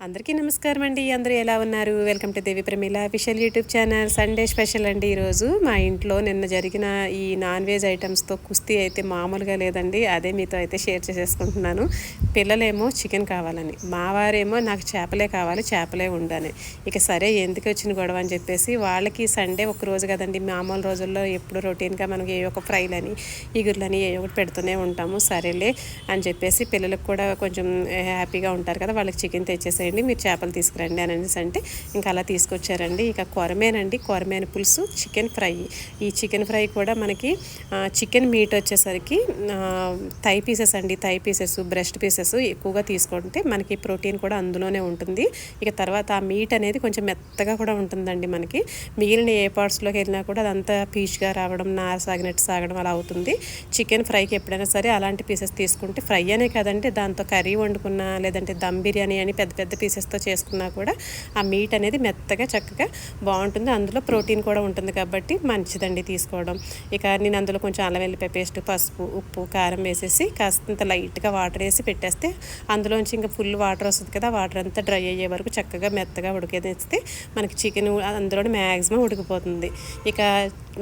అందరికీ నమస్కారం అండి. అందరూ ఎలా ఉన్నారు? Welcome to Devi Pramila official YouTube channel. Sunday special అండి ఈరోజు. మా ఇంట్లో నిన్న జరిగిన ఈ నాన్ వెజ్ ఐటమ్స్తో కుస్తీ అయితే మామూలుగా లేదండి. అదే మీతో అయితే షేర్ చేసేసుకుంటున్నాను. పిల్లలేమో చికెన్ కావాలని, మా వారేమో నాకు చేపలే కావాలి, చేపలే ఉండని. ఇక సరే ఎందుకు వచ్చిన గొడవ అని చెప్పేసి వాళ్ళకి సండే ఒక రోజు కదండి. మామూలు రోజుల్లో ఎప్పుడు రొటీన్గా మనకి ఏ ఒక ఫ్రైలని, ఇగుర్లని ఏ ఒకటి పెడుతూనే ఉంటాము. సరేలే అని చెప్పేసి పిల్లలకు కూడా కొంచెం హ్యాపీగా ఉంటారు కదా, వాళ్ళకి చికెన్ తెచ్చేసేయండి, మీరు చేపలు తీసుకురండి అని అనేసి అంటే ఇంకా అలా తీసుకొచ్చారండి. ఇక కొరమేన పులుసు, చికెన్ ఫ్రై. ఈ చికెన్ ఫ్రై కూడా మనకి చికెన్ మీట్ వచ్చేసరికి థై పీసెస్ అండి, థై పీసెస్, బ్రెస్ట్ పీసెస్ ఎక్కువగా తీసుకుంటే మనకి ప్రోటీన్ కూడా అందులోనే ఉంటుంది. ఇక తర్వాత ఆ మీట్ అనేది కొంచెం మెత్తగా కూడా ఉంటుందండి. మనకి మిగిలిన ఏ పార్ట్స్లోకి వెళ్ళినా కూడా అదంతా పీచ్గా రావడం, నార సాగినట్టు సాగడం అలా అవుతుంది. చికెన్ ఫ్రైకి ఎప్పుడైనా సరే అలాంటి పీసెస్ తీసుకుంటే, ఫ్రై అనే కదంటే దాంతో కర్రీ వండుకున్నా లేదంటే దమ్ బిర్యానీ అని పెద్ద పెద్ద పీసెస్తో చేసుకున్నా కూడా ఆ మీట్ అనేది మెత్తగా చక్కగా బాగుంటుంది. అందులో ప్రోటీన్ కూడా ఉంటుంది కాబట్టి మంచిదండి తీసుకోవడం. ఇక నేను అందులో కొంచెం అల్లం వెల్లిపాయ పేస్ట్, పసుపు, ఉప్పు, కారం వేసేసి కాస్తంత లైట్గా వాటర్ వేసి పెట్టేస్తే అందులోంచి ఇంకా ఫుల్ వాటర్ వస్తుంది కదా, వాటర్ అంతా డ్రై అయ్యే వరకు చక్కగా మెత్తగా ఉడికేస్తే మనకి చికెన్ అందులోనే మ్యాక్సిమం ఉడికిపోతుంది. ఇక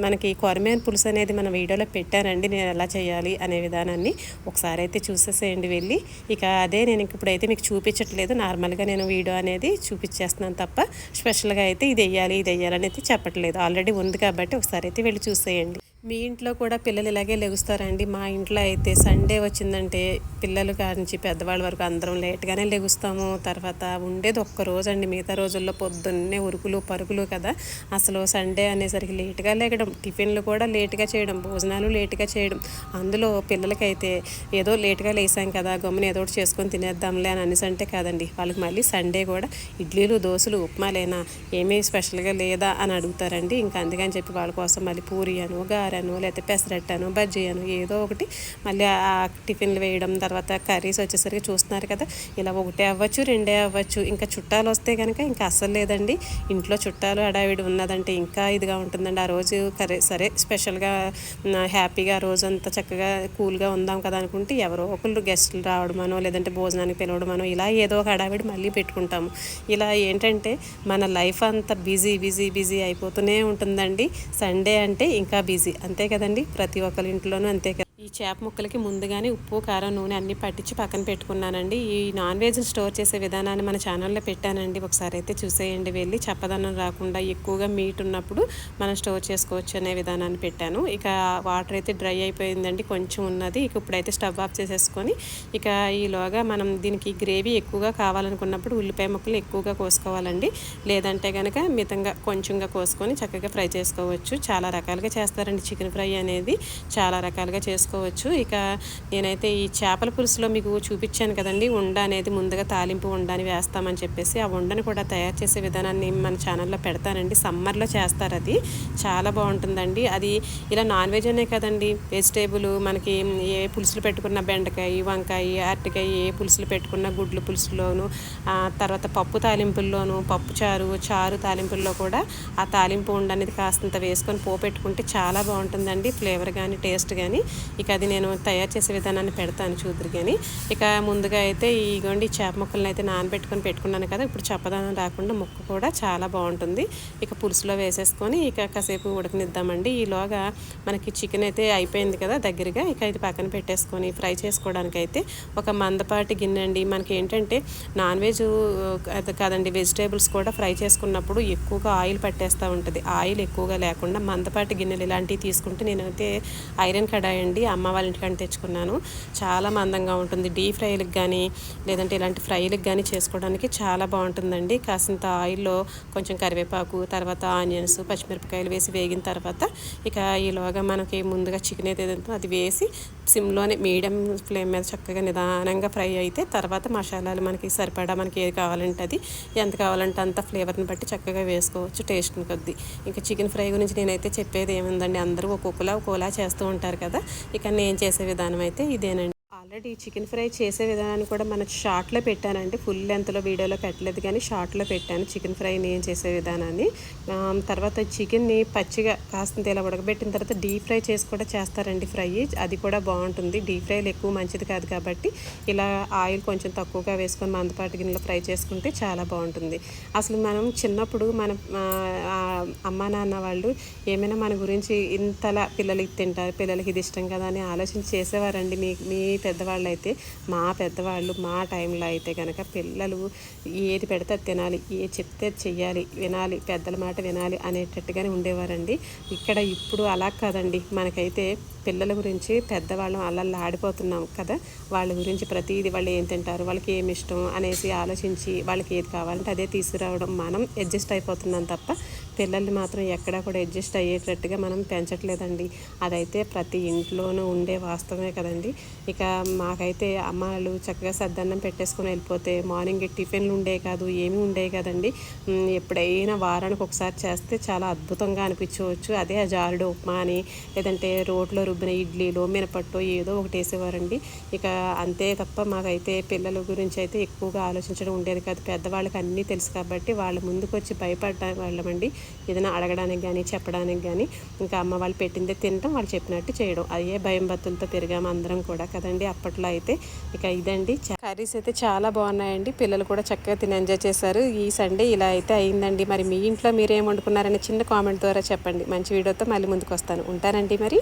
మనకి కొరమేను పులుసు అనేది మన వీడియోలో పెట్టానండి, నేను ఎలా చేయాలి అనే విధానాన్ని ఒకసారి అయితే చూసేసేయండి వెళ్ళి. ఇక అదే నేను ఇప్పుడైతే మీకు చూపించట్లేదు, నార్మల్గా నేను వీడియో అనేది చూపించేస్తున్నాను తప్ప స్పెషల్గా అయితే ఇది వెయ్యాలని అయితే చెప్పట్లేదు. ఆల్రెడీ ఉంది కాబట్టి ఒకసారి అయితే వెళ్ళి చూసేయండి. మీ ఇంట్లో కూడా పిల్లలు ఇలాగే లెగుస్తారండి? మా ఇంట్లో అయితే సండే వచ్చిందంటే పిల్లలు కానించి పెద్దవాళ్ళ వరకు అందరం లేట్గానే లెగుస్తాము. తర్వాత ఉండేది ఒక్క రోజు అండి, మిగతా రోజుల్లో పొద్దున్నే ఉరుకులు పరుగులు కదా. అసలు సండే అనేసరికి లేట్గా లేగడం, టిఫిన్లు కూడా లేట్గా చేయడం, భోజనాలు లేట్గా చేయడం. అందులో పిల్లలకైతే ఏదో లేట్గా లేసాం కదా, గమ్మున ఏదో ఒకటి చేసుకొని తినేద్దాంలే అని అనేసి అంటే కాదండి, వాళ్ళకి మళ్ళీ సండే కూడా ఇడ్లీలు, దోశలు, ఉప్మాలేనా, ఏమీ స్పెషల్గా లేదా అని అడుగుతారండి. ఇంకా అందుకని చెప్పి వాళ్ళ కోసం మళ్ళీ పూరి అను, గారెను, లేకపోతే పెసరట్టను, బజ్జీ అను ఏదో ఒకటి మళ్ళీ ఆ టిఫిన్లు వేయడం. తర్వాత కర్రీస్ వచ్చేసరికి చూస్తున్నారు కదా, ఇలా ఒకటే అవ్వచ్చు, రెండే అవ్వచ్చు. ఇంకా చుట్టాలు వస్తే కనుక ఇంకా అస్సలు లేదండి. ఇంట్లో చుట్టాలు హడావిడి ఉన్నదంటే ఇంకా ఇదిగా ఉంటుందండి. ఆ రోజు సరే స్పెషల్గా హ్యాపీగా రోజంతా చక్కగా కూల్గా ఉందాం కదా అనుకుంటే ఎవరో ఒకళ్ళు గెస్టులు రావడమనో లేదంటే భోజనానికి పిలవడమనో ఇలా ఏదో ఒక హడావిడి మళ్ళీ పెట్టుకుంటాము. ఇలా ఏంటంటే మన లైఫ్ అంతా బిజీ అయిపోతూనే ఉంటుందండి. సండే అంటే ఇంకా బిజీ, అంతే కదండి. ప్రతి ఒక్కరి ఇంట్లోనూ అంతే కదా. ఈ చేప ముక్కలకి ముందుగానే ఉప్పు, కారం, నూనె అన్నీ పట్టించి పక్కన పెట్టుకున్నానండి. ఈ నాన్ వెజ్ స్టోర్ చేసే విధానాన్ని మన ఛానల్లో పెట్టానండి, ఒకసారి అయితే చూసేయండి వెళ్ళి. చప్పదనం రాకుండా ఎక్కువగా మీట్ ఉన్నప్పుడు మనం స్టోర్ చేసుకోవచ్చు అనే విధానాన్ని పెట్టాను. ఇక వాటర్ అయితే డ్రై అయిపోయిందండి, కొంచెం ఉన్నది. ఇక ఇప్పుడైతే స్టవ్ ఆఫ్ చేసేసుకొని ఇక ఈలోగా మనం దీనికి గ్రేవీ ఎక్కువగా కావాలనుకున్నప్పుడు ఉల్లిపాయ ముక్కలు ఎక్కువగా కోసుకోవాలండి. లేదంటే కనుక మితంగా కొంచెంగా కోసుకొని చక్కగా ఫ్రై చేసుకోవచ్చు. చాలా రకాలుగా చేస్తారండి చికెన్ ఫ్రై అనేది, చాలా రకాలుగా చేసుకోవచ్చు. ఇక నేనైతే ఈ చేపల పులుసులో మీకు చూపించాను కదండి, ఉండ అనేది ముందుగా తాలింపు ఉండని వేస్తామని చెప్పేసి, ఆ ఉండని కూడా తయారు చేసే విధానాన్ని మన ఛానల్లో పెడతానండి. సమ్మర్లో చేస్తారు, అది చాలా బాగుంటుందండి. అది ఇలా నాన్ వెజ్ అనే కదండి, వెజిటేబుల్ మనకి ఏ పులుసులు పెట్టుకున్న బెండకాయ, వంకాయ, అరటికాయ, ఏ పులుసులు పెట్టుకున్న గుడ్లు పులుసులోను, తర్వాత పప్పు తాలింపుల్లోను, చారు తాలింపుల్లో కూడా ఆ తాలింపు ఉండ అనేది కాస్తంత వేసుకొని పోపెట్టుకుంటే చాలా బాగుంటుందండి, ఫ్లేవర్ కానీ టేస్ట్ కానీ. ఇక అది నేను తయారు చేసే విధానాన్ని పెడతాను చూద్దరు కానీ. ఇక ముందుగా అయితే ఇగోండి చేప ముక్కలను అయితే పెట్టుకున్నాను కదా, ఇప్పుడు చప్పదనం రాకుండా ముక్క కూడా చాలా బాగుంటుంది. ఇక పులుసులో వేసేసుకొని ఇక కాసేపు ఉడకనిద్దామండి. ఈలోగా మనకి చికెన్ అయితే అయిపోయింది కదా దగ్గరగా. ఇక ఇది పక్కన పెట్టేసుకొని ఫ్రై చేసుకోవడానికి అయితే ఒక మందపాటి గిన్నె అండి. మనకి ఏంటంటే నాన్ వెజ్ కాదండి, వెజిటేబుల్స్ కూడా ఫ్రై చేసుకున్నప్పుడు ఎక్కువగా ఆయిల్ పట్టేస్తూ ఉంటుంది. ఆయిల్ ఎక్కువగా లేకుండా మందపాటి గిన్నెలు ఇలాంటివి తీసుకుంటే, నేనైతే ఐరన్ కడాయి అండి అమ్మ వాళ్ళ ఇంటికంటే తెచ్చుకున్నాను, చాలా మందంగా ఉంటుంది. డీప్ ఫ్రైలకు కానీ లేదంటే ఇలాంటి ఫ్రైలకు కానీ చేసుకోవడానికి చాలా బాగుంటుందండి. కాసింత ఆయిల్లో కొంచెం కరివేపాకు, తర్వాత ఆనియన్స్, పచ్చిమిరపకాయలు వేసి వేగిన తర్వాత ఇక ఈలోగా మనకి ముందుగా చికెన్ అయితే అది వేసి సిమ్లోనే మీడియం ఫ్లేమ్ మీద చక్కగా నిదానంగా ఫ్రై అయితే తర్వాత మసాలాలు మనకి సరిపడా మనకి ఏది కావాలంటే అది, ఎంత కావాలంటే అంత ఫ్లేవర్ని బట్టి చక్కగా వేసుకోవచ్చు టేస్ట్ని కొద్దీ. ఇంకా చికెన్ ఫ్రై గురించి నేనైతే చెప్పేది ఏముందండి, అందరూ ఒక్కొక్కలా చేస్తూ ఉంటారు కదా. ఇక నేను చేసే విధానం అయితే ఇదేనండి. ఆల్రెడీ చికెన్ ఫ్రై చేసే విధానాన్ని కూడా మన షార్ట్లో పెట్టానండి, ఫుల్ లెంత్లో వీడియోలో పెట్టలేదు కానీ షార్ట్లో పెట్టాను చికెన్ ఫ్రై నేను చేసే విధానాన్ని. తర్వాత చికెన్ని పచ్చిగా కాస్తంత ఇలా ఉడకబెట్టిన తర్వాత డీప్ ఫ్రై చేసి కూడా చేస్తారండి ఫ్రై, అది కూడా బాగుంటుంది. డీప్ ఫ్రైలు ఎక్కువ మంచిది కాదు కాబట్టి ఇలా ఆయిల్ కొంచెం తక్కువగా వేసుకొని మందపాటి గిన్నెలో ఫ్రై చేసుకుంటే చాలా బాగుంటుంది. అసలు మనం చిన్నప్పుడు మన అమ్మా నాన్న వాళ్ళు ఏమైనా మన గురించి ఇంతలా పిల్లలు ఇది తింటారు, పిల్లలకి ఇది ఇష్టం కదా అని ఆలోచించి చేసేవారండి. మీ పెద్దవాళ్ళు అయితే, మా పెద్దవాళ్ళు మా టైంలో అయితే కనుక పిల్లలు ఏది పెడితే తినాలి, ఏ చెప్తే చెయ్యాలి, వినాలి, పెద్దల మాట వినాలి అనేటట్టుగానే ఉండేవారండి. ఇప్పుడు అలా కాదండి, మనకైతే పిల్లల గురించి పెద్దవాళ్ళం అలా ఆడిపోతున్నాం కదా, వాళ్ళ గురించి ప్రతిదీ వాళ్ళు ఏం తింటారు, వాళ్ళకి ఏమి ఇష్టం అనేసి ఆలోచించి వాళ్ళకి ఏది కావాలంటే అదే తీసుకురావడం, మనం అడ్జస్ట్ అయిపోతున్నాం తప్ప పిల్లల్ని మాత్రం ఎక్కడా కూడా అడ్జస్ట్ అయ్యేటట్టుగా మనం పెంచట్లేదండి. అదైతే ప్రతి ఇంట్లోనూ ఉండే వాస్తవమే కదండి. ఇక మాకైతే అమ్మాళ్ళు చక్కగా సద్దన్నం పెట్టేసుకొని వెళ్ళిపోతే మార్నింగ్ టిఫిన్లు ఉండే కాదు, ఏమీ ఉండే కదండి. ఎప్పుడైనా వారానికి ఒకసారి చేస్తే చాలా అద్భుతంగా అనిపించవచ్చు. అదే జారుడు ఉప్మా అని, లేదంటే రోట్లో రుబ్బిన ఇడ్లీలో మినపట్టు ఏదో ఒకటి వేసేవారండి. ఇక అంతే తప్ప మాకైతే పిల్లల గురించి అయితే ఎక్కువగా ఆలోచించడం ఉండేది కాదు. పెద్దవాళ్ళకి అన్నీ తెలుసు కాబట్టి వాళ్ళ ముందుకు వచ్చి భయపడ్డ వాళ్ళమండి, ఏదైనా అడగడానికి కానీ చెప్పడానికి కానీ. ఇంకా అమ్మ వాళ్ళు పెట్టిందే తినడం, వాళ్ళు చెప్పినట్టు చేయడం, అయ్యే భయం భక్తులతో పెరిగాము అందరం కూడా కదండి అప్పట్లో అయితే. ఇక ఇదండి, కర్రీస్ అయితే చాలా బాగున్నాయండి, పిల్లలు కూడా చక్కగా తిని ఎంజాయ్ చేశారు. ఈ సండే ఇలా అయితే అయిందండి. మరి మీ ఇంట్లో మీరేం వండుకున్నారని చిన్న కామెంట్ ద్వారా చెప్పండి. మంచి వీడియోతో మళ్ళీ ముందుకు వస్తాను. ఉంటానండి మరి.